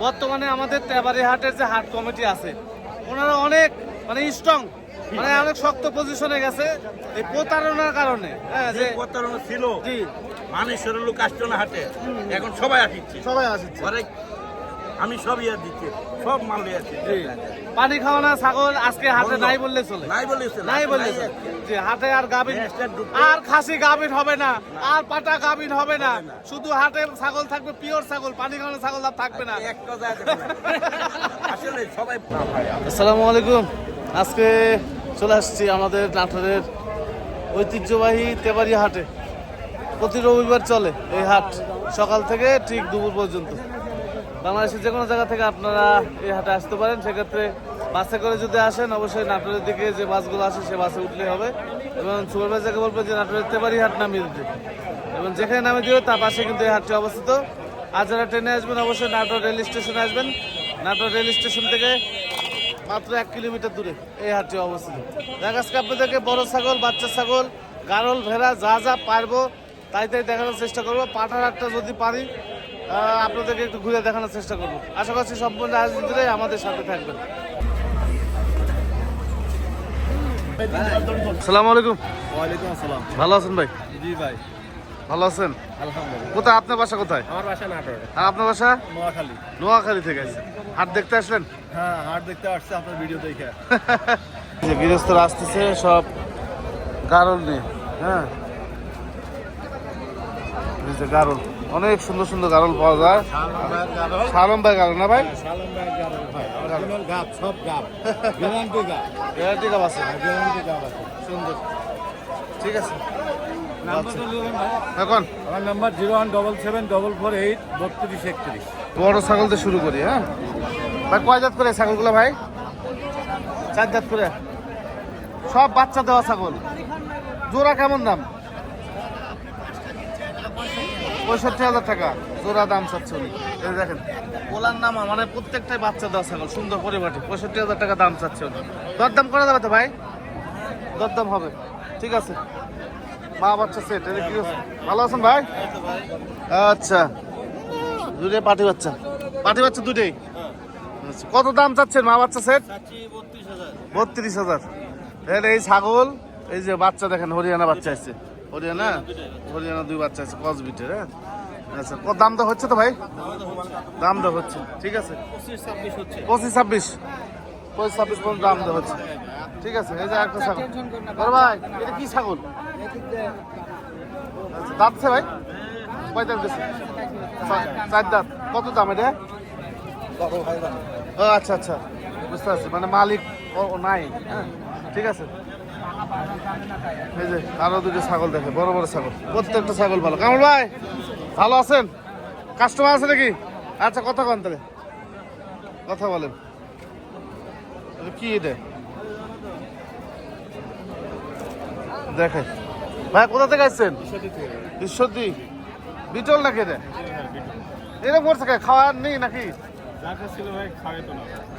বর্তমানে আমাদের তেবাড়ি হাটের যে হাট কমিটি আছে ওনারা অনেক মানে স্ট্রং, মানে অনেক শক্ত পজিশনে গেছে এই প্রতারণার কারণে। হ্যাঁ, যে প্রতারণা ছিল, জি মানুষের লোক আসতো না হাটে, এখন সবাই আসছে, সবাই আসছে। আমি সবই আর দিচ্ছি, সব মাল নিয়ে আসছি। পানি খাওয়ানো ছাগল আজকে হাটে নাই বললে চলে, নাই বলেছে, নাই বললে চলে। যে হাটে আর গাভীর আর খাসি গাভীর হবে না, আর পাটা গাভীর হবে না, শুধু হাটে ছাগল থাকবে পিওর ছাগল, পানি খাওয়ানো ছাগল আর থাকবে না। আসলে সবাই। আসসালামু আলাইকুম। আজকে চলে আসছি আমাদের নাটোরের ঐতিহ্যবাহী তেবাড়ি হাটে। প্রতি রবিবার চলে এই হাট, সকাল থেকে ঠিক দুপুর পর্যন্ত। বাংলাদেশের যে কোনো জায়গা থেকে আপনারা এই হাটে আসতে পারেন। সেক্ষেত্রে বাসে করে যদি আসেন অবশ্যই নাটোরের দিকে যে বাসগুলো আসে সে বাসে উঠলেই হবে, এবং সুপারভাইজারকে বলবেন যে নাটোরের তেবাড়ি হাট নামিয়ে দিতে, এবং যেখানে নামিয়ে দিবে তার পাশে কিন্তু এই হাটটি অবস্থিত। আর যারা ট্রেনে আসবেন অবশ্যই নাটোর রেল স্টেশনে আসবেন। নাটোর রেল স্টেশন থেকে মাত্র 1 কিলোমিটার দূরে এই হাটটি অবস্থিত। আজকে আপনাদেরকে বড় ছাগল, বাচ্চা ছাগল, গারল, ভেড়া যা যা পারবো তাই দেখানোর চেষ্টা করবো। পাঠার হাটটা যদি পারি আপনাদেরকে একটু ঘুরে দেখানোর চেষ্টা করবো। আশা করছি সম্পূর্ণ আয়োজন ধরে আমাদের সাথে থাকবেন। আসসালামু আলাইকুম। ওয়ালাইকুম আসসালাম। ভালো আছেন ভাই? জি ভাই, ভালো আছেন? আলহামদুলিল্লাহ। কোথায় আপনার বাসা? কোথায়? আমার বাসা নাটোরে। আর আপনার বাসা? নোয়াখালী। নোয়াখালী থেকে আছে। হাট দেখতে আসলেন? হ্যাঁ, হাট দেখতে আসছে আপনার ভিডিও দেখে। যে গৃহস্থরা আসতেছে সব গারল নিয়ে। হ্যাঁ, এই যে গারল, অনেক সুন্দর সুন্দর গারল পাওয়া যায়। সালম ভাই গারল না ভাই? সালাম ভাই গারল ভাই। অরিজিনাল গাব, সব গাব। গ্যারান্টি গাব। গ্যারান্টি গাব আছে। গ্যারান্টি গাব আছে। সুন্দর, ঠিক আছে। নাম্বারটা লিখুন ভাই। এখন আমার নাম্বার 01774483231। বড় ছাগল দিয়ে শুরু করি। হ্যাঁ ভাই, কয় জাত করে ছাগলগুলো ভাই? 4 জাত করে, সব বাচ্চা দেওয়া ছাগল। জোড়া কেমন দাম? 65,000 টাকা জোড়া দাম চাচ্ছে উনি। এই দেখেন ওলার নাম, মানে প্রত্যেকটাই বাচ্চা দেওয়া ছাগল, সুন্দর পরিবাটি। 65,000 টাকা দাম চাচ্ছে উনি। দরদাম করা যাবে তো ভাই? দরদাম হবে, ঠিক আছে। মা বাচ্চা সেট, এটা কি ভালো আছেন ভাই? আচ্ছা, দুটোই পাটি বাচ্চা, পাটি বাচ্চা দুটোই। আচ্ছা, কত দাম চাচ্ছেন মা বাচ্চা সেট? 32,000। এই ছাগল, এই যে বাচ্চা দেখেন, হরিয়ানা বাচ্চা আছে, হরিয়ানা 2 বাচ্চা আছে কসবিটের। হ্যাঁ, আচ্ছা, কত দাম দর হচ্ছে তো ভাই? দাম দর হচ্ছে, ঠিক আছে। 25-26 পর্যন্ত দাম দর হচ্ছে, ঠিক আছে। এই যে একটা ছাগল বড় ভাই, এটা কি ছাগল? আচ্ছা, দাঁত আছে ভাই? কয় দাঁত দিচ্ছে? 4 দাঁত। কত দাম এটা? ও আচ্ছা আচ্ছা, বুঝতে পারছি, মানে মালিক নাই। হ্যাঁ, ঠিক আছে। এই যে আরো 2টো ছাগল দেখে, বড় বড় ছাগল, প্রত্যেকটা ছাগল ভালো। কামল ভাই ভালো আছেন? কাস্টমার আছে নাকি? আচ্ছা, কথা কন তাহলে, কথা বলেন। কি এটা দেখে ভাই? কোথা থেকে আসছেন? ঈশ্বরদী। বিটল নাকি এটা? এরকম করছে খাওয়ার নেই নাকি?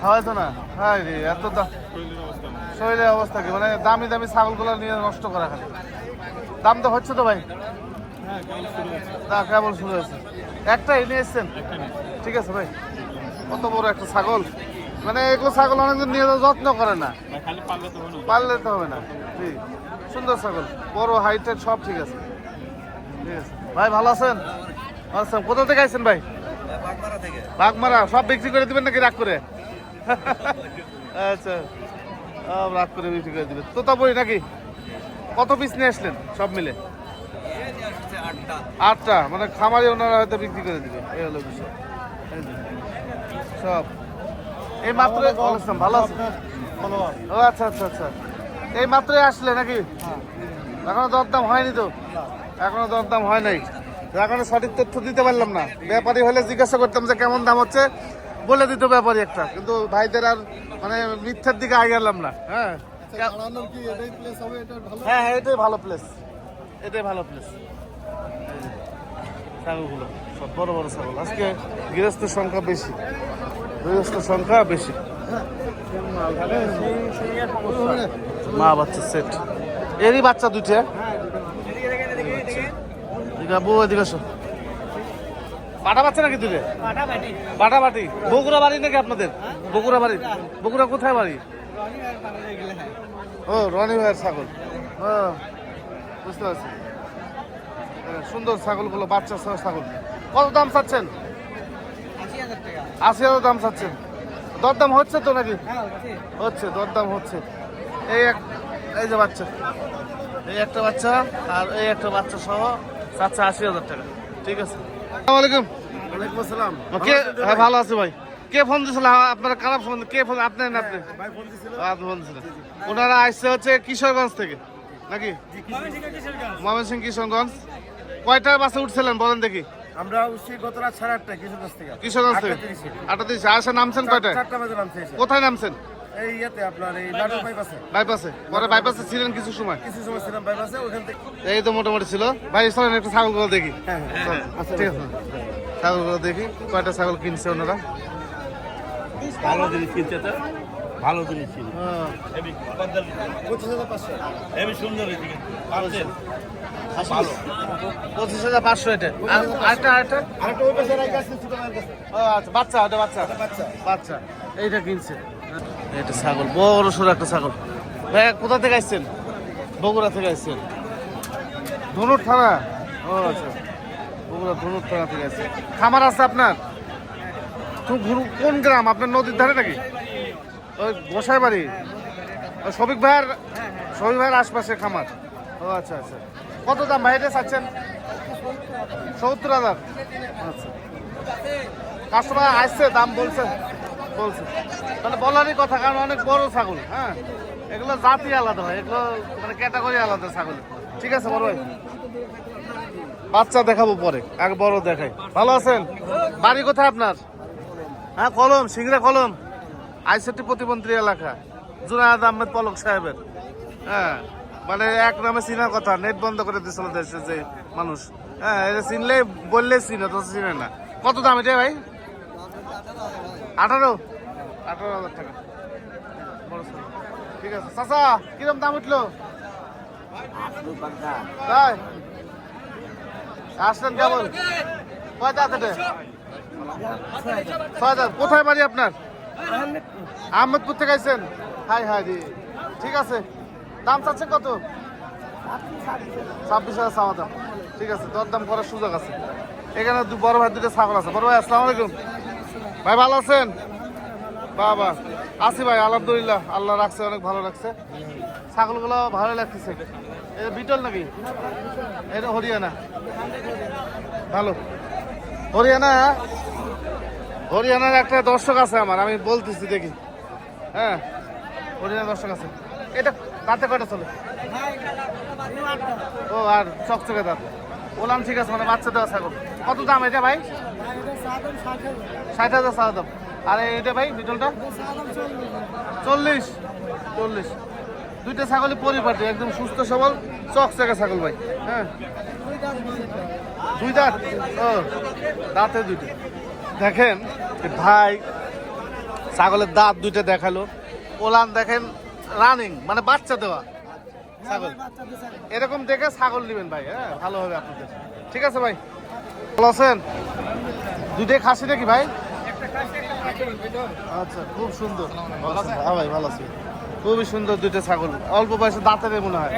খাওয়াই তো না। হ্যাঁ রে, এত দাম। শরীরের অবস্থা কি, মানে দামি দামি ছাগলগুলো নিয়ে নষ্ট করা খালি। দাম তো হচ্ছে তো ভাই? না, কেবল শুরু হয়েছে। একটাই নিয়ে এসছেন? ঠিক আছে ভাই। কত বড় একটা ছাগল, মানে এগুলো ছাগল অনেকদিন নিয়ে যত্ন করে না, পারলে তো হবে না। ঠিক, সুন্দর ছাগল, বড় হাইটের, সব ঠিক আছে। ঠিক আছে ভাই, ভালো আছেন? আচ্ছা, কোথা থেকে আইছেন ভাই? বাগমারা। সব বিক্রি করে দিবেন নাকি রাগ করে? আচ্ছা, সব রাগ করে বিক্রি করে দিবেন। তোতাপুরি নাকি? কত পিস নিয়ে আসলেন সব মিলে? 8টা, মানে খামারি ওনারা হয়তো বিক্রি করে দিবে, এই হলো বিষয়। সব এই মাত্র ভালো আছে। ও আচ্ছা আচ্ছা আচ্ছা, এই মাত্রই আসলে নাকি? এখনো দরদাম হয়নি তো? এখনো দরদাম হয় নাই, এখনো সঠিক তথ্য দিতে পারলাম না। ব্যাপারী হলে জিজ্ঞাসা করতাম যে কেমন দাম হচ্ছে, বলে দিত ব্যাপারী একটা, কিন্তু ভাইদের আর মানে মিথ্যার দিকে আগে গেলাম না। হ্যাঁ হ্যাঁ হ্যাঁ, এটাই ভালো প্লেস, এটাই ভালো প্লেস। ছাগলগুলো সব বড় বড় ছাগল। আজকে গৃহস্থের সংখ্যা বেশি, গৃহস্থের সংখ্যা বেশি। মা বাচ্চা সেট, এরই বাচ্চা 2টা। বউ এদিকে আসো। পাটা বাচ্চা নাকি দুধে? বাটা বাটি। বগুড়া বাড়ি নাকি আপনাদের? বগুড়া বাড়ি। বগুড়া কোথায় বাড়ি? ও রনি ভাইয়ের ছাগল। ও বুঝতে পারছি। সুন্দর ছাগলগুলো, বাচ্চা সহ ছাগল। কত দাম চাচ্ছেন? 80,000 দাম চাচ্ছেন। দরদাম হচ্ছে তো নাকি? হচ্ছে, দরদাম হচ্ছে। এই যে বাচ্চা, এই একটা বাচ্চা আর এই একটা বাচ্চা সহ চাচ্ছে 80,000 টাকা। ঠিক আছে। আসসালামু আলাইকুম। ওয়ালাইকুম আসসালাম। কে? হ্যাঁ ভালো আছে ভাই। কে ফোন দিয়েছিল? আপনারা কারা ফোন? কে ফোন? আপনি না আপনি? ভাই ফোন দিছিল। আপনি ফোন দিয়েছিলেন। ওনারা আসছে হচ্ছে কিশোরগঞ্জ থেকে নাকি? ময়মনসিংহ কিশোরগঞ্জ। কয়টার বাসে উঠছিলেন বলেন দেখি? আমরা উঠছি গত রাত 8:30টায় কিশোরগঞ্জ থেকে। কিশোরগঞ্জ থেকে 38 আসে। নামছেন কয়টায়? 4টা বাজে নামছে এসে। কোথায় নামছেন? এই ইয়াতে আপনার এই নাটোর বাইপাসে। বাইপাসে। পরে বাইপাসে ছিলেন কিছু সময়? কিছু সময় ছিলাম বাইপাসে, ওখান থেকে। এই তো মোটামুটি ছিল ভাই। চলেন একটু ছাগলগুলো দেখি। হ্যাঁ চলেন। ঠিক আছে, ছাগলগুলো দেখি। কয়টা ছাগল কিনছে ওনারা? ভালো জিনিস কিনতে তো ভালো জিনিস ছিল। হেবি 25,500। হেবি সুন্দর হয়েছে কিন্তু পাচ্ছেন ভালো 25,500 এটা। আর আরেকটা আরেকটা ওই পাশে রাখা আছে ছোট মায়ের কাছে। ও আচ্ছা, বাচ্চা ওটা বাচ্চা বাচ্চা। বাচ্চা এইটা কিনছে। এটা ছাগল, বড় সড়ো একটা ছাগল। ভাই কোথা থেকে আসছেন? বগুড়া থেকে আসছেন। ধনুর থানা? ও আচ্ছা, বগুড়া ধনুর থানা থেকে আসছে। খামার আছে আপনার? কোন গ্রাম আপনার? নদীর ধারে নাকি? ওই গোসাই বাড়ি? ওই শফিক ভাইয়ের আশপাশে খামার। ও আচ্ছা আচ্ছা। কত দাম ভাই এটা চাচ্ছেন? 70,000। আচ্ছা, কাস্টমার আসছে, দাম বলছে? তাহলে বলারই কথা, কারণ অনেক বড় ছাগল। হ্যাঁ, এগুলো জাতি আলাদা হয়, এগুলো মানে ক্যাটাগরি আলাদা ছাগল। ঠিক আছে বড় ভাই, বাচ্চা দেখাবো পরে, আগে বড় দেখাই। ভালো আছেন? বাড়ি কোথায় আপনার? হ্যাঁ কলম, সিংড়া কলম, আইসিটি প্রতিমন্ত্রী এলাকা, জুনায়েদ আহমেদ পলক সাহেবের। হ্যাঁ, মানে এক নামে চিনার কথা, নেট বন্ধ করে দিয়েছিল দেশে যে মানুষ। হ্যাঁ, এটা চিনলে বললে চিনে, তো চিনে না। কত দাম এটা ভাই? 18,000 টাকা। বড় ছাগল। ঠিক আছে চাচা, কিরম দাম উঠলো? তাই আসলেন কেবল? কয় দাঁত এটা? 6 দাঁত। কোথায় বাড়ি আপনার? আহমেদপুর থেকে আইছেন? হাই হাই রে। ঠিক আছে, দাম চাচ্ছে কত? 26,000 চাওয়া দাম। ঠিক আছে, দরদাম করার সুযোগ আছে। এখানে বড় ভাই দুটো ছাগল আছে। বড় ভাই আসসালামু আলাইকুম। ভাই ভালো আছেন? বাবা আছি ভাই, আলহামদুলিল্লাহ, আল্লাহ রাখছে, অনেক ভালো রাখছে। ছাগলগুলো ভালো লাগতেছে। এটা বিটল নাকি? এটা হরিয়ানা। ভালো হরিয়ানার একটা দর্শক আছে আমার, আমি বলতেছি দেখি। হ্যাঁ, হরিয়ানা দর্শক আছে। এটা দাঁতে কয়টা চলে? ও আর চকচকে দাঁত। ওলাম ঠিক আছে, মানে বাচ্চা দেওয়া ছাগল। কত দাম এটা ভাই? 60,000 চাওয়া দাম। আর এটা ভাই বিটলটা? 40। দুইটা ছাগলই পরিপাটি, একদম সুস্থ সবল চকচকে ছাগল ভাই। হ্যাঁ, 2 দাঁত। ও দাঁতে 2টা। দেখেন ভাই, ছাগলের দাঁত 2টা দেখালো। ওলান দেখেন রানিং, মানে বাচ্চা দেওয়া ছাগল। এরকম দেখে ছাগল নেবেন ভাই। হ্যাঁ, ভালো হবে আপনাদের। ঠিক আছে ভাই, ভালো আছেন? 2টাই খাসি নাকি ভাই? আচ্ছা, খুব সুন্দর। হ্যাঁ ভাই ভালো আছি। খুবই সুন্দর 2টা ছাগল, অল্প বয়সে দাঁতে নেই মনে হয়,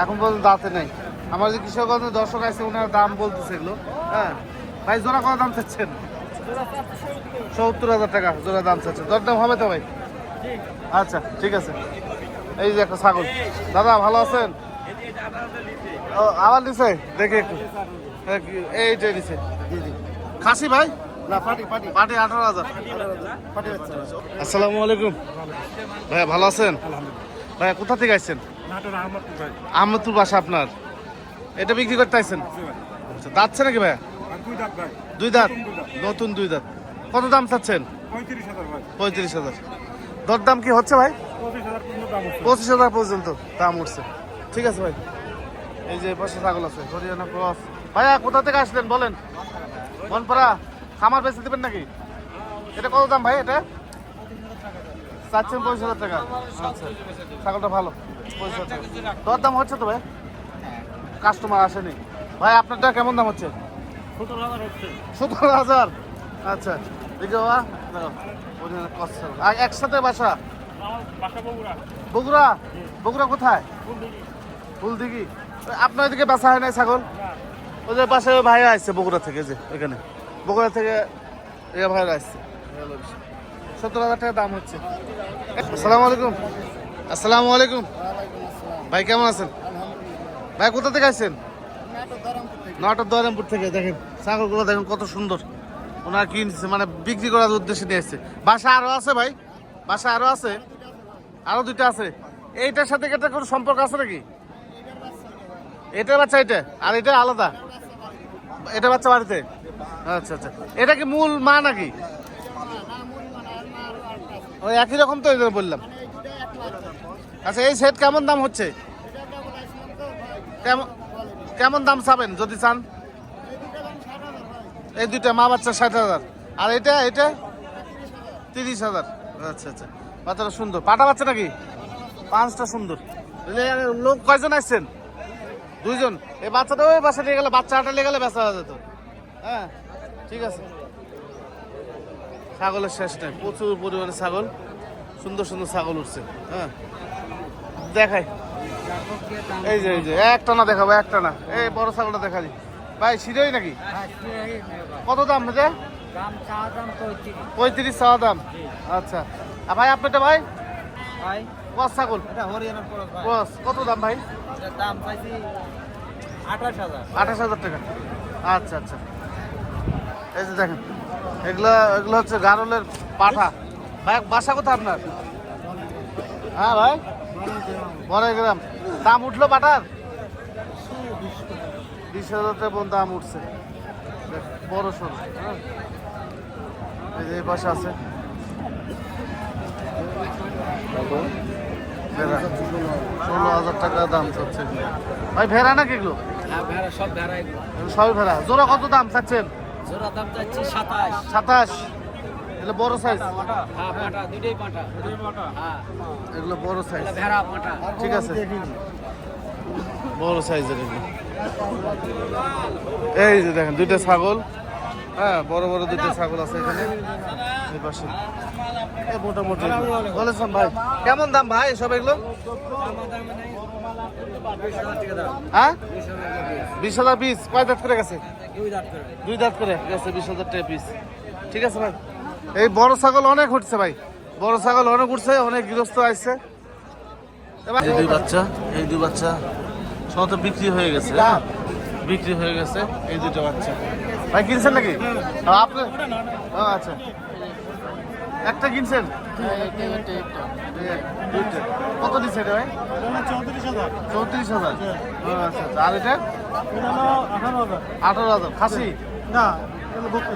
এখন পর্যন্ত দাঁতে নেই। আমার যে কিশোরগঞ্জের দর্শক আছে, ওনারা দাম বলতেছে এগুলো। হ্যাঁ ভাই, জোড়া কত দাম চাচ্ছেন? 70,000 টাকা জোড়া দাম চাচ্ছে। দরদাম হবে তো ভাই? আচ্ছা ঠিক আছে। এই যে একটা ছাগল। দাদা ভালো আছেন? ও আবার নিচে দেখে একটু, এইটা নিচে খাসি ভাই না পাটি 18,000। পাটি বাচ্চা। আসসালামু আলাইকুম ভাইয়া, ভালো আছেন? ভাইয়া কোথা থেকে আসছেন? নাটোর আহমদপুর ভাই। আহমেদপুর বাসা আপনার? এটা বিক্রি করতে আসছেন? আচ্ছা, দাঁতছে নাকি ভাইয়া? আর 2 দাঁত ভাই। 2 দাঁত, নতুন 2 দাঁত। কত দাম চাচ্ছেন? 35,000 ভাই। 35,000। দরদাম কি হচ্ছে ভাই? 25,000 পর্যন্ত দাম হচ্ছে। 25,000 পর্যন্ত দাম উঠছে। ঠিক আছে ভাই। এই যে পাশে ছাগল আছে, হরিয়ানা ক্রস। ভাইয়া কোথা থেকে আসলেন বলেন? মনপাড়া। খামার বেচে দেবেন নাকি? এটা কত দাম ভাই? এটা চাচ্ছেন 25,000 টাকা। আচ্ছা, ছাগলটা ভালো, 25,000 টাকা। দরদাম হচ্ছে তো ভাই? কাস্টমার আসেনি ভাই? আপনারটা কেমন দাম হচ্ছে? 17,000 হচ্ছে 17,000। আচ্ছা দেখো বাবা, দেখো ওখানে কষ্ট। আর একসাথে বাসা বাসা বগুড়া বগুড়া? বগুড়া কোথায়? ফুলদিঘি। আপনার এদিকে বাসা হয় নাই ছাগল? ওদের পাশে ভাই আসছে বগুড়া থেকে, যে এখানে বগুড়া থেকে ভাইরা আসছে। 17,000 টাকা দাম হচ্ছে। আসসালামু আলাইকুম। আসসালামু আলাইকুম ভাই, কেমন আছেন ভাই? কোথা থেকে আসছেন? নাটোর দয়ারামপুর থেকে। দেখেন ছাগলগুলো দেখেন কত সুন্দর। ওনারা কিনছে মানে বিক্রি করার উদ্দেশ্যে নিয়ে আসছে। বাসা আরো আছে ভাই? বাসা আরো আছে? আরো দুইটা আছে? এইটার সাথে এটা কোনো সম্পর্ক আছে নাকি? এটার বাচ্চা এটা, আর এটা আলাদা? এটা বাচ্চা বাড়িতে? আচ্ছা আচ্ছা। এটা কি মূল মা নাকি? ওই একই রকম তো, এটা বললাম। আচ্ছা এই সেট কেমন দাম হচ্ছে? কেমন কেমন দাম চাবেন যদি চান? এই দুইটা মা বাচ্চা 60,000, আর এটা এটা 30,000। আচ্ছা আচ্ছা, বাচ্চাটা সুন্দর। পাটা বাচ্চা নাকি? 5টা সুন্দর। লোক কয়জন আসছেন? 2জন। এই বাচ্চাটা ওই বাসা নিয়ে গেলে, বাচ্চা হাঁটা নিয়ে গেলে বেচা হয়ে যেত। হ্যাঁ ঠিক আছে। ছাগলের শেষ নেই, প্রচুর পরিমাণে ছাগল, সুন্দর সুন্দর ছাগল উঠছে। হ্যাঁ দেখাই, এই যে একটা না দেখাবো, একটা না। এই বড় ছাগলটা দেখা দিই ভাই। শিরোই নাকি? কত দাম এটা? 35 চাওয়া দাম। আচ্ছা। আর ভাই আপনারটা ভাই? ক্রস ছাগল, ক্রস। কত দাম ভাই? 28,000 টাকা। আচ্ছা আচ্ছা। এই যে দেখেন, এগুলো হচ্ছে গারলের পাঠা। ভাই বাসা কোথায় আপনার? হ্যাঁ ভাই, বড়গ্রাম। দাম উঠলো পাঠার? 20,000 টাকা দাম উঠছে, বড় সড়ো। এই যে এই পাশে আছে 16,000 টাকা দাম চাচ্ছে ভাই। ভেড়া নাকি এগুলো? সবই ভেড়া। জোড়া কত দাম চাচ্ছেন? 27। এগুলো বড় সাইজ? এগুলো বড় সাইজ, ঠিক আছে, বড় সাইজের এগুলো। এই যে দেখেন দুইটা ছাগল, হ্যাঁ বড় বড় দুইটা ছাগল আছে এখানে এই পাশে। মোটামুটি বলেছেন ভাই। কেমন দাম ভাই সব এগুলো? হ্যাঁ 20,000 পিস। কয় দাঁত করে গেছে? 2 দাঁত করে গেছে, 20,000 টাকা পিস। ঠিক আছে ভাই। এই বড় ছাগল অনেক উঠছে ভাই, বড় ছাগল অনেক উঠছে, অনেক গৃহস্থ আসছে। এই দুই বাচ্চা সব তো বিক্রি হয়ে গেছে, বিক্রি হয়ে গেছে এই দুটো বাচ্চা। ভাই কিনছেন নাকি আপনি? আচ্ছা, একটা কিনছেন? কত দিচ্ছে এটা ভাই? 34,000। আচ্ছা আচ্ছা। আর এটা 18,000। খাসি না,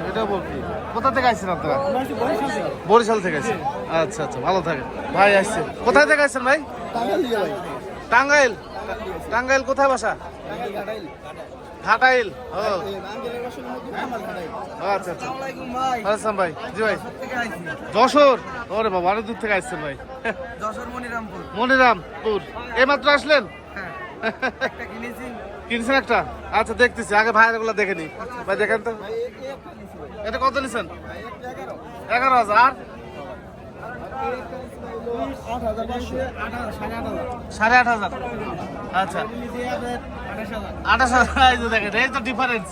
এটা বলছি। কোথা থেকে আসছেন আপনারা? বরিশাল থেকে আসছেন। আচ্ছা আচ্ছা, ভালো থাকে ভাই। আসছে কোথায় থেকে আসছেন ভাই? টাঙ্গাইল। টাঙ্গাইল কোথায় বাসা? ঘাটাইল। ও আচ্ছা আচ্ছা। আসসালাম ভাই। জি ভাই, যশোর। ওরে বাবা, অনেক দূর থেকে আসছেন ভাই। মনিরামপুর। এইমাত্র আসলেন? কিনছেন একটা? আচ্ছা দেখতেছি, আগে ভাইয়ের গুলো দেখে নি ভাই। দেখেন তো এটা কত নিছেন? 11,000। আর 8,500। আচ্ছা 28,000। এই যে দেখেন, এই তো ডিফারেন্স।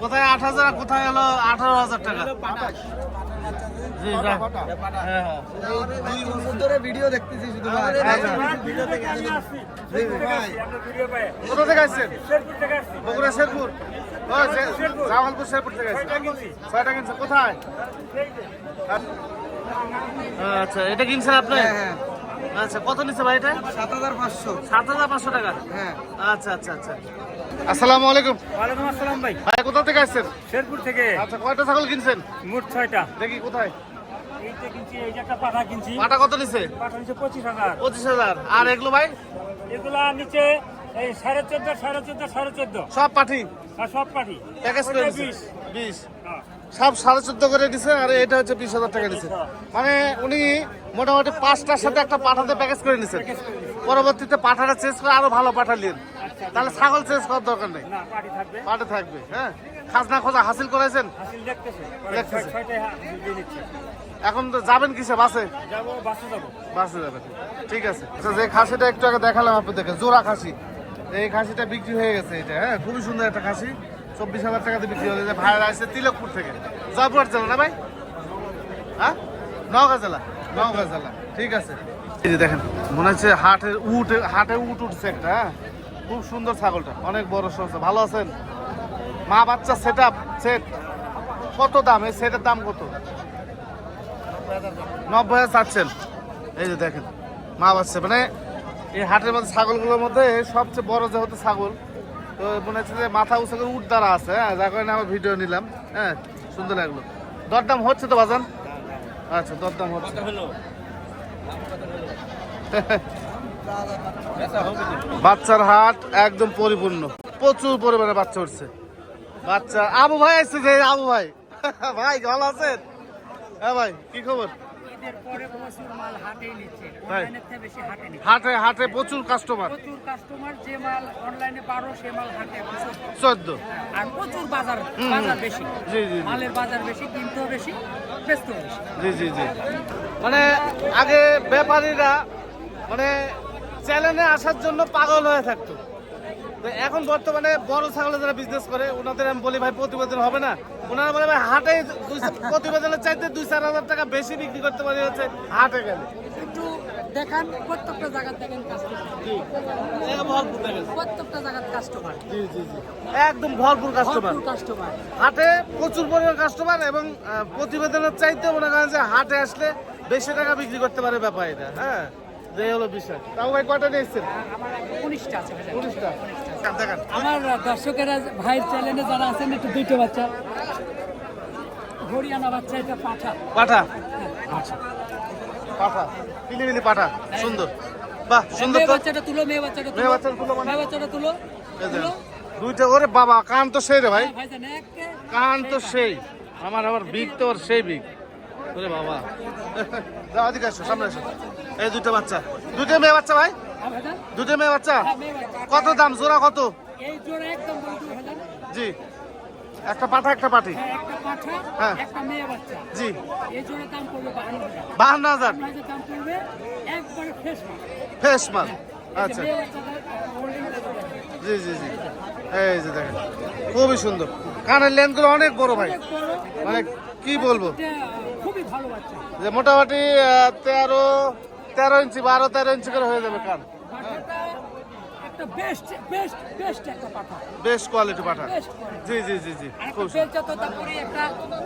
কোথায় 8,000 আর কোথায় হলো 18,000 টাকা। জি হ্যাঁ হ্যাঁ। ভিডিও দেখতেছি শুধু কোথা থেকে আসছেন? বগুড়া শেরপুর। জামালপুর শেরপুর থেকে আসছেন। 6টা কিনছেন কোথায়? আচ্ছা এটা কিনছেন আপনি? আচ্ছা কত নিচ্ছে ভাই এটা? 7,500। 7,500 টাকা। হ্যাঁ। আচ্ছা আচ্ছা আচ্ছা। আসসালামু আলাইকুম। ওয়ালাইকুম আসসালাম ভাই। ভাই কোথা থেকে আসছেন? শেরপুর থেকে। আচ্ছা কয়টা ছাগল কিনছেন? মোট 6টা। দেখি কোথায়? এইটা কিনছি, এই যে একটা পাঠা কিনছি। পাটা কত নিছে? পাঠা নিচে 25,000। 25,000। আর এগুলো ভাই? এগুলা নিচে এই 14.5 সব পাঠি আর সব পাঠি প্যাকেজ করে দিছে? 20। 20। হ্যাঁ। সব 14.5 করে দিছে, আর এটা হচ্ছে 20,000 টাকা দিছে। মানে উনি মোটামুটি 5টার সাথে একটা পাঠাতে প্যাকেজ করে নিছেন। পরবর্তীতে পাঠাটা চেঞ্জ করে আরো ভালো পাঠা নিন, তাহলে ছাগল চেঞ্জ করার দরকার নেই, না পাটি থাকবে। পাঠা থাকবে। হ্যাঁ খাজনা খোঁজা হাসিল করেছেন? দেখতেছে। এখন তো যাবেন কিসে? বাসে বাসে যাবেন, ঠিক আছে। আচ্ছা, যে খাসিটা একটু আগে দেখালাম আপনাদেরকে, জোড়া খাসি, এই খাসিটা বিক্রি হয়ে গেছে। এটা হ্যাঁ, খুবই সুন্দর একটা খাসি, 24,000 টাকাতে বিক্রি হলো। যে ভাইরা আসছে তিলকপুর থেকে, জয়পুরহাট জেলা না ভাই? হ্যাঁ, নওগাঁ জেলা, নওগাঁ জেলা, ঠিক আছে। এই যে দেখেন, মনে হচ্ছে হাটে উট উঠছে একটা। হ্যাঁ, খুব সুন্দর ছাগলটা, অনেক বড় সরছে। ভালো আছেন? মা বাচ্চা সেট কত দাম? এই সেটের দাম কত? 90,000 চাচ্ছেন। এই যে দেখেন, মা বাচ্চা, মানে এই হাটের মধ্যে ছাগলগুলোর মধ্যে সবচেয়ে বড় যেহেতু ছাগল, তো মনে হচ্ছে যে মাথা উঁচু করে উট দ্বারা আছে। হ্যাঁ, যার কারণে আমার ভিডিও নিলাম। হ্যাঁ, সুন্দর লাগলো। দরদাম হচ্ছে তো বাজান? আচ্ছা, দরদাম হচ্ছে। বাচ্চার হাট একদম পরিপূর্ণ, প্রচুর পরিমাণে বাচ্চা উঠছে। বাচ্চা আবু ভাই আসছে যে, আবু ভাই ভাই ভালো আছেন? হ্যাঁ ভাই, কি খবর? হাটে হাটে প্রচুর কাস্টমার, 14। আর প্রচুর বাজার বেশি। জি জি মালের বাজার বেশি, কিনতেও বেশি, বেচতেও বেশি। জি জি জি। মানে আগে ব্যাপারীরা মানে চ্যানেলে আসার জন্য পাগল হয়ে থাকতো, তো এখন বর্তমানে বড় ছাগলের যারা বিজনেস করে ওনাদের আমি বলি ভাই প্রতিবেদন হবে না, ওনারা বলে ভাই হাটে প্রতিবেদনের চাইতে 2-4 হাজার টাকা বেশি বিক্রি করতে পারি হচ্ছে হাটে গেলে। একটু দেখান, প্রত্যেকটা জায়গায় দেখেন কাস্টমার, প্রত্যেকটা জায়গায় কাস্টমার, জি জি জি, একদম ভরপুর কাস্টমার। কাস্টমার হাটে প্রচুর পরিমাণ কাস্টমার, এবং প্রতিবেদনের চাইতে মনে করেন যে হাটে আসলে বেশি টাকা বিক্রি করতে পারে ব্যাপারীরা। হ্যাঁ, যে হলো বিষয়। তাও ভাই কয়টা নিয়ে এসছেন? আমার 19টা আছে। 19টা। দেখেন, আমার দর্শকেরা ভাইয়ের চ্যানেলে যারা আছেন, একটু দুটো বাচ্চা, হরিয়ানা বাচ্চা, এটা পাঠা। পাঠা, পাঠা, পিলিপিলি পাঠা, সুন্দর, বাহ সুন্দর মেয়ে তো। বাচ্চাটা তুলো, মেয়ে বাচ্চাটা তুলো, মেয়ে বাচ্চাটা তুলো মানে? মেয়ে বাচ্চাটা তুলো, এই যে, তুলো। দুইটা। ওরে বাবা, কান তো সেই রে ভাই, হ্যাঁ, ভাইজান, একে কান তো সেই। আমার বিগ তো ওর সেই বিগ। ওরে বাবা, যাও এদিকে আসো, সামনে আসো। এই দুইটা বাচ্চা, দুইটা মেয়ে বাচ্চা ভাই, হ্যাঁ, ভাইজান, দুইটা মেয়ে বাচ্চা। হ্যাঁ, মেয়ে বাচ্চা। কত দাম জোড়া কত? এই জোড়া একদম বলি 2000। জি, একটা পাঠা একটা পাঠি। হ্যাঁ, একটা পাঠা, হ্যাঁ। একটা মেয়ে বাচ্চা। জি, এই জোড়া দাম পড়বে 52,000। 52,000 আপনাদের দাম পড়বে একবারে ফ্রেশ মাল। ফ্রেশ মাল। আচ্ছা, মেয়ে বাচ্চাদের হোল্ডিং দেখেন। জি জি জি, এই যে দেখেন, খুবই সুন্দর। কানের লেন্থগুলো অনেক বড় ভাই, অনেক বড়, মানে কি বলবো, এটা খুবই ভালো বাচ্চা। যে মোটামুটি 13 ইঞ্চি, 12-13 ইঞ্চি করে হয়ে যাবে কান। পাঠাটা একটা বেস্ট একটা পাঠা, বেশ কোয়ালিটি পাঠা। Best quality. জি জি জি জি, আর একটা খুব সুন্দর। বেলচা তোতাপুরি, একটা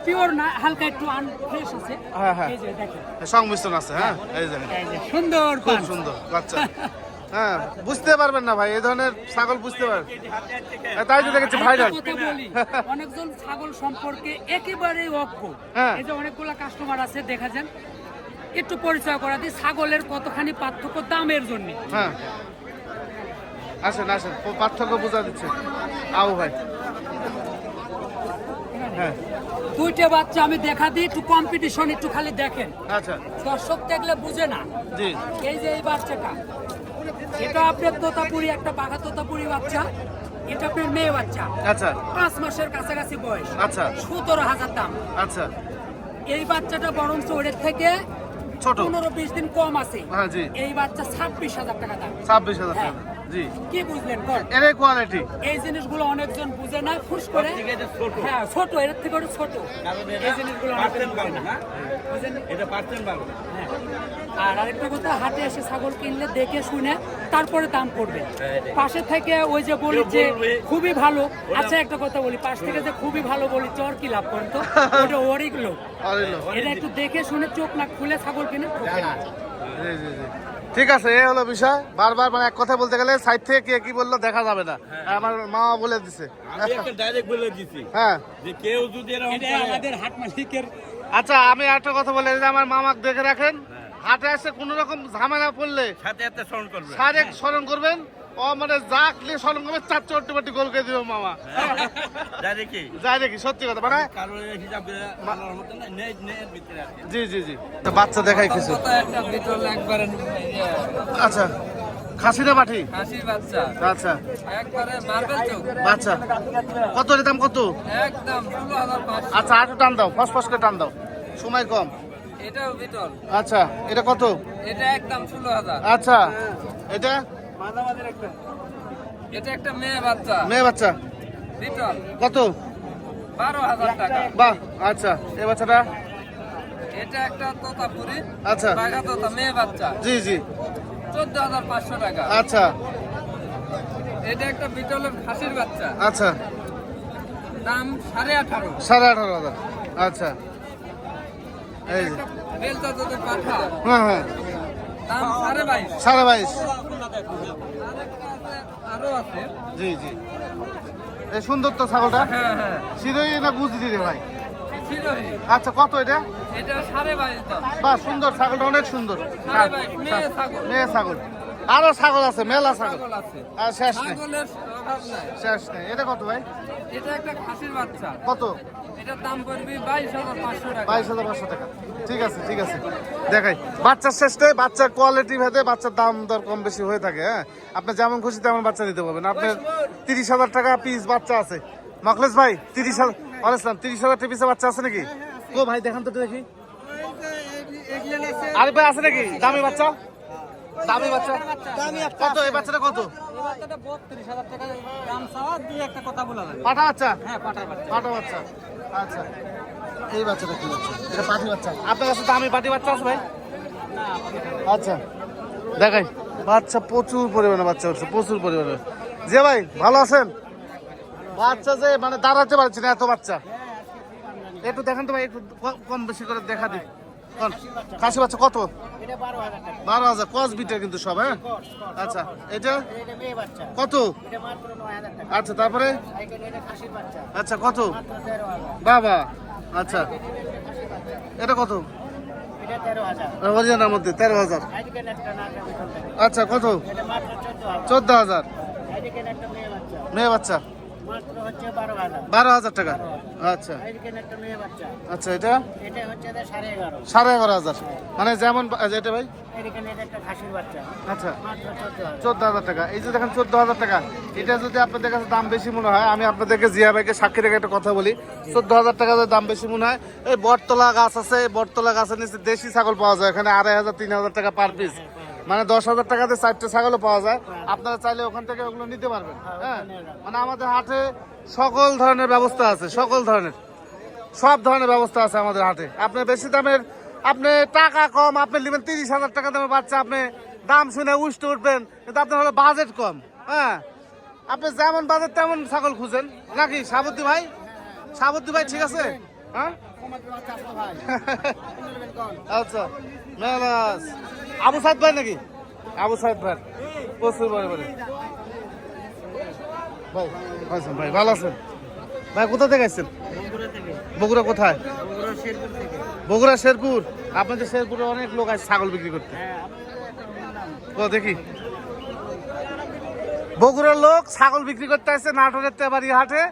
পিওর না, হালকা একটু আনফ্রেশ আছে। হ্যাঁ, হ্যাঁ। এই যে দেখেন, সংমিশ্রণ আছে। হ্যাঁ, এই দেখেন, এই যে সুন্দর খুব পাঁচ। সুন্দর বাচ্চা। হ্যাঁ, বুঝতে পারবেন না ভাই, এই ধরনের ছাগল বুঝতে পারবেন। তাই তো দেখেছি ভাইরাল। আরেকটা কথা বলি, অনেকজন ছাগল সম্পর্কে একেবারেই অজ্ঞ। হ্যাঁ। এই যে অনেকগুলা কাস্টমার আছে, দেখা যান, একটু পরিচয় করা দিই ছাগলের কতখানি পার্থক্য দামের জন্য। হ্যাঁ, আসেন আসেন, পার্থক্য বোঝা দিচ্ছে। আও ভাই, হ্যাঁ, দুইটা বাচ্চা আমি দেখা দিই, একটু কম্পিটিশন একটু খালি দেখেন, আচ্ছা, দর্শক দেখলে বুঝে না। জি, এই যে এই বাচ্চাটা, এটা আপনার তোতাপুরি, একটা বাঘা তোতাপুরি বাচ্চা, এটা আপনার মেয়ে বাচ্চা, আচ্ছা 5 মাসের কাছাকাছি বয়স, আচ্ছা 17,000 দাম। আচ্ছা, এই বাচ্চাটা বরং ওর থেকে ছোট। 15-20 দিন কম আছে। হ্যাঁ, জি, এই বাচ্চা 26,000 টাকা দাম। 26,000 টাকা। জি, কি বুঝলেন বল? এর কোয়ালিটি। এই জিনিসগুলো অনেকজন বুঝে না, ফুস করে। হ্যাঁ, ছোট, এর থেকে ওটা ছোট। এই জিনিসগুলো অনেকজন বুঝে না, বুঝেন? এটা পার্সেন্ট ভালো। হ্যাঁ। আর আরেকটা কথা, হাটে এসে ছাগল কিনলে দেখে শুনে তারপরে দাম করবে। পাশে থেকে ওই যে বলি যে খুবই ভালো, আচ্ছা একটা কথা বলি, পাশ থেকে যে খুবই ভালো বলি, চর কি লাভ করেন তো? ওটা ওরই লোক। অরিলো। এটা একটু দেখে শুনে চোখ না খুলে ছাগল কিনে ঠকবেন না। জি জি জি, ঠিক আছে, এই হলো বিষয়। বারবার মানে এক কথা বলতে গেলে সাইড থেকে কে কি বললো দেখা যাবে না। আমার মা বলে দিছে। আমি একটা ডাইরেক্ট বলে দিছি হ্যাঁ, যে কেউ যদি এরকম এটা করে- আমাদের হাট মালিকের। আচ্ছা, আমি একটা কথা বলে দিই, আমার মামাকে দেখে রাখেন, হাটে আসে কোনো রকম ঝামেলা পড়লে সাথে সাথে স্মরণ করবে। সারেক স্মরণ করবেন। ও মানে জাকলে স্মরণ করবে, 4-4টি গোল করে দিবে মামা। ডাইরেক্ট কি যাই দেখি, সত্যি কথা মানে। কারণ হিসাব করে আল্লাহর মতো না, নেয়ের ভিতরে আছে। জি জি জি, তা বাচ্চা দেখাই কিছু। একটা ভিতর একবারে আচ্ছা, খাসি না পাঠি? খাসির বাচ্চা আচ্ছা একবারে মার্বেল চোখ বাচ্চা কত, এর দাম কত? একদম 16,500 আচ্ছা আর একটু টান দাও, ফস ফস করে টান দাও, সময় কম। এটাও বিটল আচ্ছা এটা কত? এটা একদম 16,000 আচ্ছা এটা এটা একটা মেয়ে বাচ্চা মেয়ে বাচ্চা বিটল কত? 12,000 টাকা বাহ আচ্ছা এই বাচ্চাটা এটা একটা তোতাপুরি আচ্ছা বাঘা তোতা মেয়ে বাচ্চা জি জি 14,500 টাকা আচ্ছা এটা একটা বিটলের খাসির বাচ্চা আচ্ছা দাম 18,500 18,500 আচ্ছা এই যে বেলচা তোদের পাঠা হ্যাঁ হ্যাঁ দাম 22,500 22,500 আরো আছে জি জি এই সুন্দর তো ছাগলটা হ্যাঁ হ্যাঁ শিরোই না গুজরি রে ভাই? শিরোহী আচ্ছা কত এটা? এটা 22,500 দাম বাহ সুন্দর ছাগলটা, অনেক সুন্দর। 22,500 মেয়ে ছাগল মেয়ে ছাগল, আরো ছাগল আছে, মেলা ছাগল ছাগল আছে আর শেষ নেই, ছাগলের অভাব নাই শেষ নেই। এটা কত ভাই? এটা একটা খাসির বাচ্চা কত? এটার দাম পড়বে 22,500 টাকা 22,500 টাকা। ঠিক আছে ঠিক আছে, দেখাই বাচ্চার শেষ নেই। বাচ্চার কোয়ালিটি ভেদে বাচ্চার দাম দর কম বেশি হয়ে থাকে। হ্যাঁ আপনি যেমন খুশি তেমন বাচ্চা দিতে পারবেন। আপনার 30,000 টাকা পিস বাচ্চা আছে। মখলেস ভাই 30,000 বলেছিলাম, 30,000 টাকা পিসে বাচ্চা আছে নাকি? ও ভাই দেখান তো দেখি। আরে ভাই আছে নাকি দামি বাচ্চা? দামি বাচ্চা কত? এই বাচ্চাটা কত? পাঠা বাচ্চা? পাঠা বাচ্চা আচ্ছা। এই বাচ্চাটা কি বাচ্চা? এটা পাঠি বাচ্চা। আপনার কাছে দামি পাঠি বাচ্চা আছে ভাই? আচ্ছা দেখাই বাচ্চা, প্রচুর পরিমাণে বাচ্চা হচ্ছে, প্রচুর পরিমাণে। যে ভাই ভালো আছেন? বাচ্চা যে মানে দাঁড়াতে পারছি না এত বাচ্চা। একটু দেখেন তো ভাই, একটু কম বেশি করে দেখা দিই। খাসি বাচ্চা কত? 12,000 কস বিটের কিন্তু সব। হ্যাঁ আচ্ছা এটা কত? আচ্ছা তারপরে আচ্ছা কত? বাবা আচ্ছা এটা কত? হরিয়ানার মধ্যে 13,000। আচ্ছা কত? 14,000 মেয়ে বাচ্চা 12,000 টাকা। আচ্ছা আচ্ছা এটা 11,500 মানে যেমন এটা ভাই আচ্ছা 14,000 টাকা। এই যে দেখেন 14,000 টাকা। এটা যদি আপনাদের কাছে দাম বেশি মনে হয়, আমি আপনাদেরকে জিয়া ভাইকে সাক্ষী রেখে একটা কথা বলি, 14,000 টাকা যদি দাম বেশি মনে হয়, এই বটতলা গাছ আছে, এই বটতলা গাছের নিচে দেশি ছাগল পাওয়া যায়, এখানে 2,500 3,000 টাকা পার পিস, মানে 10,000 টাকাতে 4টে ছাগলও পাওয়া যায়। আপনারা চাইলে ওখান থেকে ওগুলো নিতে পারবেন। হ্যাঁ মানে আমাদের হাটে সকল ধরনের ব্যবস্থা আছে, সকল ধরনের সব ধরনের ব্যবস্থা আছে আমাদের হাটে। আপনি বেশি দামের, আপনি টাকা কম, আপনি নেবেন 30,000 টাকা দামের বাচ্চা, আপনি দাম শুনে উঠতে উঠবেন, কিন্তু আপনার হলো বাজেট কম। হ্যাঁ আপনি যেমন বাজেট তেমন ছাগল খুঁজেন নাকি সাবুদ্দি ভাই? সাবুদ্দি ভাই ঠিক আছে। হ্যাঁ আচ্ছা মেলাস আবু সাইদ ভাই নাকি? আবু সাইদ ভাই প্রচুর বড় বড় ভাই। আচ্ছা ভাই ভালো আছেন ভাই? কোথা থেকে আসছেন? বগুড়া কোথায়? বগুড়া শেরপুর। আপনাদের শেরপুরে অনেক লোক আছে ছাগল বিক্রি করতে। ও দেখি বগুড়ার লোক ছাগল বিক্রি করতে আসছে নাটোরের তেবাড়ি হাটে,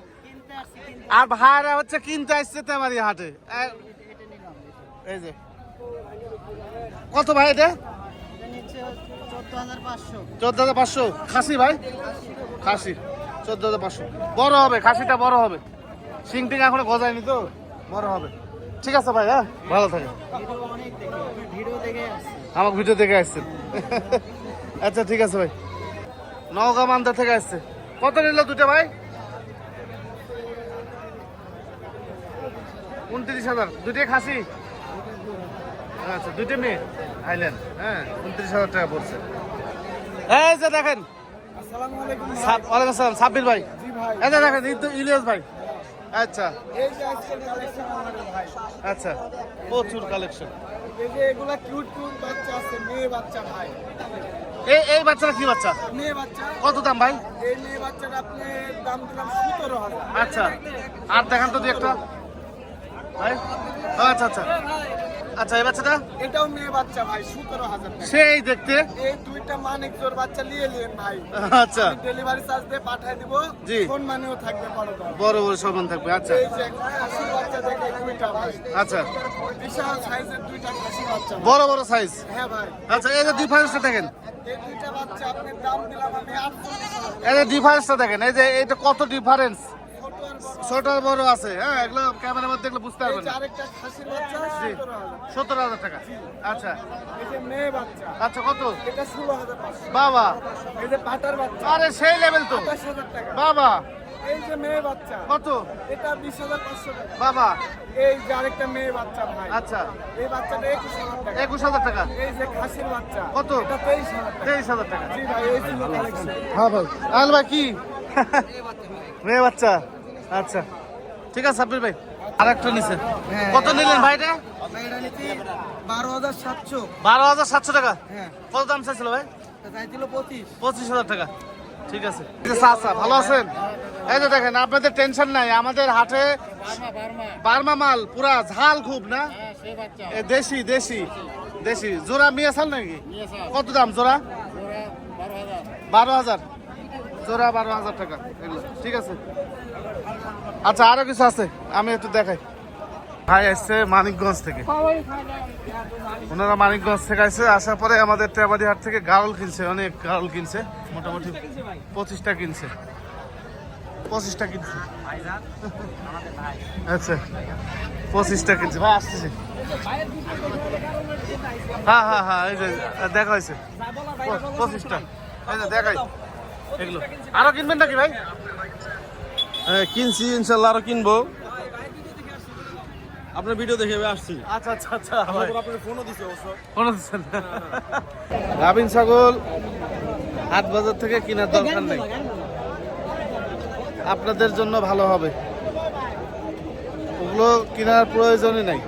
আর ভাইরা হচ্ছে কিনতে আসছে তেবাড়ি হাটে। এই যে কত ভাই এটা? 14,500 খাসি ভাই? খাসি 14,500 বড় হবে, খাসিটা বড় হবে, সিং টিং এখনো গজায়নি তো, বড় হবে। ঠিক আছে ভাই, হ্যাঁ ভালো থাকে। আমাকে ভিডিও দেখে আসছেন আচ্ছা ঠিক আছে ভাই। নওগাঁ মান্দা থেকে আসছে। কত নিল দুটো ভাই? 29,000 দুটোই খাসি। আচ্ছা দুটো মেয়ে আইলেন। হ্যাঁ 29,000 টাকা পড়ছে। এই যে দেখেন ওয়ালাইকুম আসসালাম সাব্বির ভাই। এই যে দেখেন ইলিয়াস ভাই। আচ্ছা আচ্ছা প্রচুর কালেকশন। এগুলা কিউট কিউট বাচ্চা আছে, মেয়ে বাচ্চা ভাই। এই বাচ্চাটা কি বাচ্চা? মেয়ে বাচ্চা। কত দাম ভাই? এই মেয়ে বাচ্চাটা আপনি দাম দিলাম 17,000। আচ্ছা আর দেখান তো একটা ভাই। আচ্ছা আচ্ছা আচ্ছা এই বাচ্চাটা? এটাও মেয়ে বাচ্চা ভাই, 17,000 টাকা। সেই দেখতে এই দুইটা মানিক জোর বাচ্চা নিয়ে নিন ভাই। আচ্ছা ডেলিভারি চার্জ দিয়ে পাঠিয়ে দিব। জি। ফোন মানিও থাকবে বড় দাম। বড় বড় সমান থাকবে। আচ্ছা এই যে খাসি বাচ্চা দেখে দুইটা ভাই। আচ্ছা বিশাল সাইজের দুইটা খাসি বাচ্চা। বড় বড় সাইজ। হ্যাঁ ভাই। আচ্ছা এই যে ডিফারেন্সটা দেখেন, এই দুইটা বাচ্চা আপনার দাম দিলাম আমি 48,000 এই যে ডিফারেন্সটা দেখেন, এই যে এটা কত ডিফারেন্স, ছোট আর বড়। ছোট আর বড় আছে। হ্যাঁ, এগুলো ক্যামেরার মধ্যে দেখলে বুঝতে এই পারবেন যে না। আরেকটা খাসির বাচ্চা জি 17,000। 17,000 টাকা। আচ্ছা এই যে মেয়ে বাচ্চা আচ্ছা, কত এটা 16,500। বাবা? এই যে পাটার বাচ্চা আরে সেই লেভেল তো 28,000 টাকা। বাবা। এই যে মেয়ে বাচ্চা কত এটা 20,500 টাকা। বাবা? এই যে আরেকটা মেয়ে বাচ্চা ভাই, আচ্ছা এই বাচ্চাটা 21,000 টাকা। 21,000 টাকা। এই যে খাসির বাচ্চা কত? এটা 23,000 টাকা। 23,000 টাকা। জি ভাই, এই ছিল কালেকশন। হ্যাঁ ভাই। আল ভাই কি মেয়ে বাচ্চা? আচ্ছা ঠিক আছে সাব্বির ভাই, আর একটা নিছেন। কত নিলেন ভাই এটা? এটা নিচ্ছি 12,700। 12,700 টাকা। হ্যাঁ, কত দাম চাইছিল ভাই? চাইছিল 25। 25,000 টাকা। ঠিক আছে। আচ্ছা, ভালো আছেন? এই যে দেখেন, আপনাদের টেনশন নাই, আমাদের হাটে বার্মা মাল পুরা ঝাল খুব না, এ দেশি দেশি দেশি। জোড়া মিয়াছাল নাকি? কত দাম জোড়া? 12,000 জোড়া, 12,000 টাকা এগুলো। ঠিক আছে। আচ্ছা আরো কিছু আছে, আমি একটু দেখাই। ভাই আসছে মানিকগঞ্জ থেকে, ওনারা মানিকগঞ্জ থেকে আসছে, আসার পরে আমাদের টেবাড়ি হাট থেকে গারল কিনছে, অনেক গারল কিনছে, মোটামুটি 25টা কিনছে। 25টা কিনছে। আচ্ছা 25টা কিনছে। ভাই আসতেছে। হ্যাঁ হ্যাঁ হ্যাঁ, এই যে দেখা হয়েছে 25টা। এই যে দেখাই এগুলো। আরো কিনবেন নাকি ভাই? কিনছি, ইনশাল্লাহ আরো কিনবো। আপনার ভিডিও দেখে আমি আসছি। আচ্ছা আচ্ছা আচ্ছা ভাই, আপনার ফোনও দিছে অবশ্য। কোনো দিচ্ছেন না। গাভিন ছাগল হাট বাজার থেকে কেনার দরকার নেই, আপনাদের জন্য ভালো হবে, ওগুলো কেনার প্রয়োজনই নাই।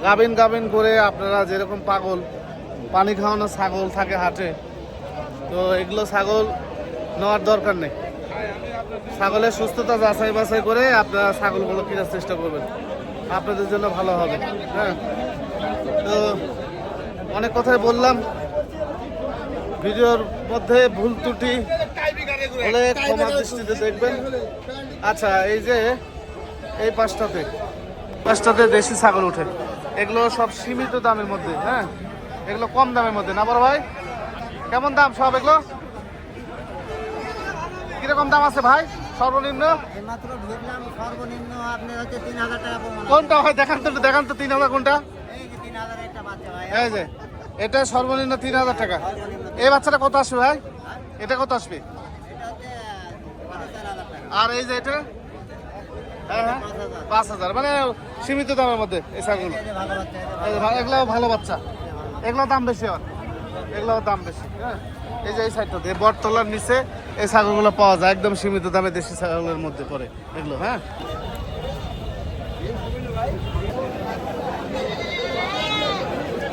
গাভিন গাভিন করে আপনারা যেরকম পাগল, পানি খাওয়ানো ছাগল থাকে হাটে, তো এগুলো ছাগল নেওয়ার দরকার নেই। ছাগলের সুস্থতা যাচাই বাছাই করে আপনারা ছাগলগুলো কেনার চেষ্টা করবেন, আপনাদের জন্য ভালো হবে। হ্যাঁ, তো অনেক কথাই বললাম, ভিডিওর মধ্যে ভুল ত্রুটি হলে ক্ষমা দৃষ্টিতে দেখবেন। আচ্ছা, এই যে এই পাঁচটাতে দেশি ছাগল উঠে, এগুলো সব সীমিত দামের মধ্যে। হ্যাঁ, এগুলো কম দামের মধ্যে না বড় ভাই? কেমন দাম সব এগুলো? কিরকম দাম আছে ভাই সর্বনিম্ন? মাত্র ঢুকলাম, সর্বনিম্ন আপনি হচ্ছে 3,000 টাকা প্রমাণ। কোনটা হয় দেখান তো, দেখান তো 3,000 কোনটা? এই যে 3,000 একটা বাচ্চা ভাই। এই যে এটা সর্বনিম্ন 3,000 টাকা। এই বাচ্চাটা কত আসবে ভাই? এটা কত আসবে? এটা হচ্ছে 4,000 টাকা। আর এই যে এটা? হ্যাঁ হ্যাঁ 5,000, মানে সীমিত দামের মধ্যে এই ছাগলগুলো। এই যে ভালো বাচ্চা, এগুলো ভালো বাচ্চা, এগুলো দাম বেশি হয়, এগুলো দাম বেশি। হ্যাঁ, এই যে এই সাইডটাতে বটতলার নিচে এই ছাগলগুলো পাওয়া যায়, একদম সীমিত দামে দেশি ছাগলের মধ্যে পড়ে এগুলো। হ্যাঁ,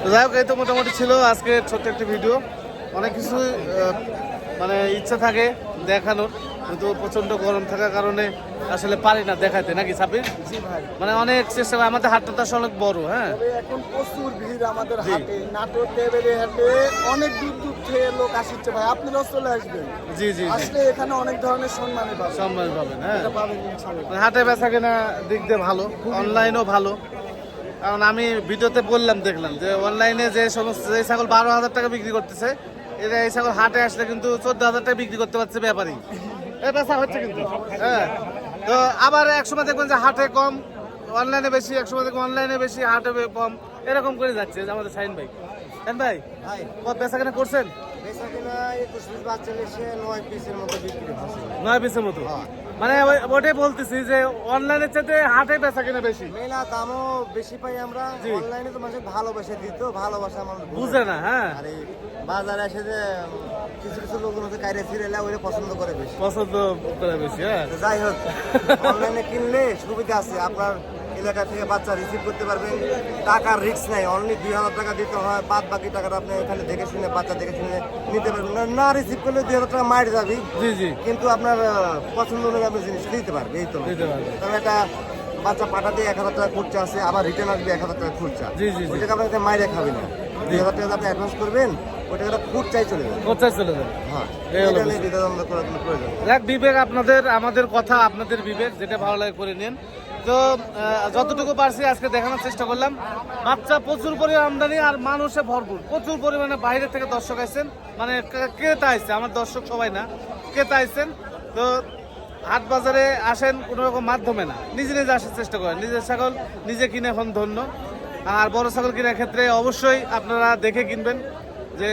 তো যাই হোক, এই তো মোটামুটি ছিল আজকে ছোট্ট একটি ভিডিও। অনেক কিছু মানে ইচ্ছা থাকে দেখানোর, কিন্তু প্রচন্ড গরম থাকার কারণে আসলে পারি না দেখাতে, নাকি সাবির? জি ভাই। মানে অনেক চেষ্টা করে, আমাদের হাটটা তো আসলে অনেক বড়। হ্যাঁ, তবে এখন প্রচুর ভিড় আমাদের জি। হাটে, নাটোর টেবিলে হাটে অনেক দূর দূর থেকে লোক আসছে ভাই, আপনারাও চলে আসবেন। জি জি জি, আসলে এখানে অনেক ধরনের সম্মানে পাবেন, সম্মান পাবেন। হ্যাঁ, এটা পাবেন ইনশাআল্লাহ। হাটে বেচা কেনা দিক দিয়ে ভালো, অনলাইনও ভালো। কারণ আমি ভিডিওতে বললাম, দেখলাম যে অনলাইনে যে সমস্ত যে ছাগল 12,000 টাকা বিক্রি করতেছে, এরা এই ছাগল হাটে আসলে কিন্তু 14,000 টাকা বিক্রি করতে পারছে ব্যাপারী। এই বেচা হচ্ছে কিন্তু। হ্যাঁ, তো আবার একসময় দেখবেন যে হাটে কম, অনলাইনে বেশি, একসময় দেখবেন অনলাইনে বেশি, হাটে কম, এরকম করে যাচ্ছে। যে আমাদের শাহিন ভাই, শাহিন ভাই ভাই কত বেচা কেনা করছেন? বেচা কিনা 21 পিস বাচ্চা এসে 9 পিসের মতো বিক্রি হচ্ছে। 9 পিসের মতো। মানে ওটাই বলতেছি যে অনলাইনের চাইতে হাটে বেচা কেনা বেশি। মেলা দামও বেশি পাই আমরা, জি। অনলাইনে তো মানুষ ভালোবাসা দিত, ভালোবাসা মানুষ বুঝে না। হ্যাঁ, আর এই বাজারে এসে যে কিছু কিছু লোক হচ্ছে কাইরে ফিরেলা ওইটা পছন্দ করে বেশি। পছন্দ করে বেশি। হ্যাঁ, তো যাই হোক, অনলাইনে কিনলে সুবিধা আছে, আপনার এলাকা থেকে বাচ্চা রিসিভ করতে পারবেন, টাকার রিস্ক নাই, অনলি 2,000 টাকা দিতে হয়, বাদ বাকি টাকাটা আপনি এখানে দেখে শুনে বাচ্চা দেখে শুনে নিতে পারবেন। না রিসিভ করলে 2,000 টাকা মাইর যাবি, জি জি, কিন্তু আপনার পছন্দ অনুযায়ী আপনি জিনিস নিতে পারবে, এই তো। দিতে পারবে। তবে একটা বাচ্চা পাঠাতে 1,000 টাকা খরচা আছে, আবার রিটার্ন আসবে 1,000 টাকা খরচা। জি, জি, জি। ওই টাকা আপনাকে মাইরে খাবে না, 2,000 টাকা আপনি অ্যাডভান্স করবেন, ওই টাকাটা খরচাই চলে যাবে। কোথায় চলে যাবে? হ্যাঁ, এই হলো এটা বিষয়। নিয়ে দ্বিধাদ্বন্দ্ব করার কোনো প্রয়োজন নেই। দেখ, বিবেক আপনাদের, আমাদের কথা আপনাদের বিবেক, যেটা ভালো লাগে করে নিন। তো যতটুকু পারছি আজকে দেখানোর চেষ্টা করলাম। বাচ্চা প্রচুর পরিমাণে আমদানি আর মানুষে ভরপুর, প্রচুর পরিমাণে বাইরে থেকে দর্শক আসছেন, মানে ক্রেতা আসছে, আমার দর্শক সবাই না, ক্রেতা আসছেন। তো হাট বাজারে আসেন কোনো রকম মাধ্যমে না, নিজে নিজে আসার চেষ্টা করেন, নিজের ছাগল নিজে কিনে এখন ধন্য। আর বড় ছাগল কেনার ক্ষেত্রে অবশ্যই আপনারা দেখে কিনবেন যে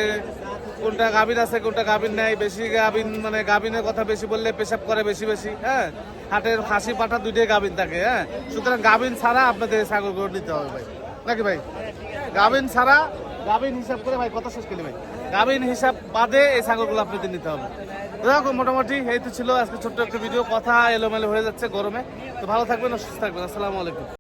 কোনটা গাভীর আছে কোনটা গাভীর নেই। বেশি গাভীন মানে গাভীনের কথা বেশি বললে পেশাব করে বেশি বেশি, হ্যাঁ। হাটের খাসি পাঠা দুইটাই গাভীন থাকে, হ্যাঁ। সুতরাং গাভীন ছাড়া আপনাদের ছাগলগুলো নিতে হবে ভাই, নাকি ভাই? গাভীন ছাড়া, গাভীন হিসাব করে ভাই কত শেষ করলি ভাই, গাভীন হিসাব বাদে এই ছাগলগুলো আপনাদের নিতে হবে। দেখো মোটামুটি এই তো ছিল আজকে ছোট্ট একটা ভিডিও, কথা এলোমেলো হয়ে যাচ্ছে গরমে। তো ভালো থাকবেন, সুস্থ থাকবেন, আসসালামু আলাইকুম।